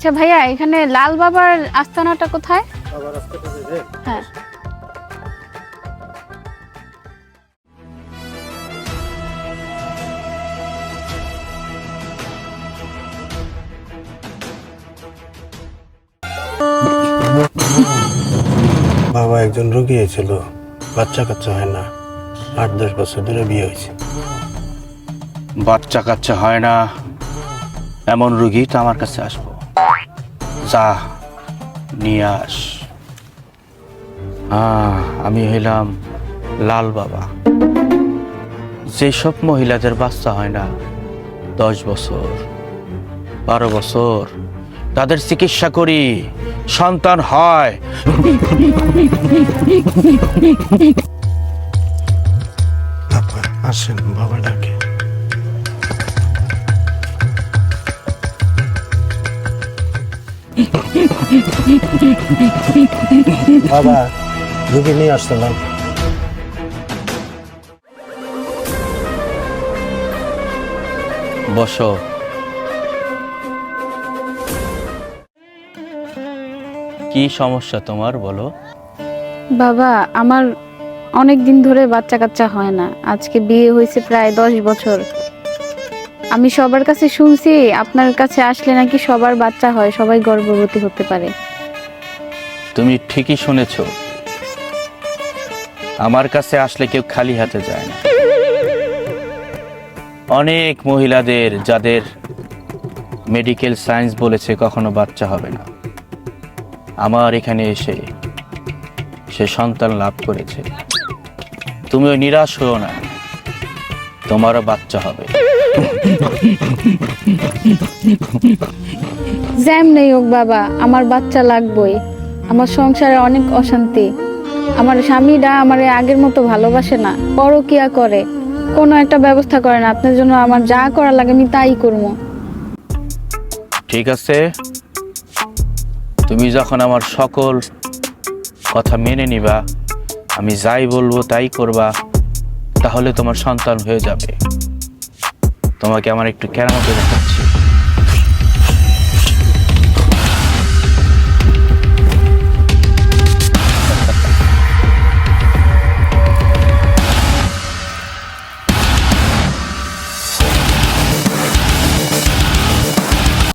আচ্ছা ভাইয়া, এখানে লাল বাবার আস্তানাটা কোথায়? বাবার রাস্তাটা যে হ্যাঁ। বাবা একজন রোগী হয়েছিল, বাচ্চা কাচ্চা হয় না, 8-10 বছর ধরে বিয়ে হয়েছে। বাচ্চা কাচ্চা হয় না এমন রোগী তো আমার কাছে আসবো। যা নিয়ে আস। আমি হইলাম লাল বাবা। যেসব মহিলাদের বাচ্চা হয় না 10 বছর 12 বছর, তাদের চিকিৎসা করি, সন্তান হয়। আপা আসেন, বাবা ডাকে। বাবা, রুগী নিয়ে আসছিলাম। বসো। কি সমস্যা তোমার বলো? বাবা, আমার অনেক দিন ধরে বাচ্চা কাচ্চা হয় না। আজকে বিয়ে হয়েছে প্রায় 10 বছর। আমি সবার কাছে শুনছি আপনার কাছে আসলে নাকি সবার বাচ্চা হয়, সবাই গর্ভবতী হতে পারে। তুমি ঠিকই শুনেছো। আমার কাছে আসলে কেউ খালি হাতে যায় না। অনেক মহিলাদের, যাদের মেডিকেল সায়েন্স বলেছে কখনো বাচ্চা হবে না, আমার এখানে এসে সে সন্তান লাভ করেছে। তুমিও নিরাশ হও না, তোমারও বাচ্চা হবে। জ্যাম নেই হোক বাবা, আমার বাচ্চা লাগবেই। আমার সংসারে অনেক অশান্তি। আমার স্বামীরা আমার আগের মতো ভালোবাসে না, পরকিয়া করে, কোনো একটা ব্যবস্থা করে না। আপনার জন্য আমার যা করা লাগে আমি তাই করবো। ঠিক আছে, তুমি যখন আমার সকল কথা মেনে নিবা, আমি যাই বলবো তাই করবা, তাহলে তোমার সন্তান হয়ে যাবে। তোমাকে আমার একটু কেরামতি দেখাচ্ছি।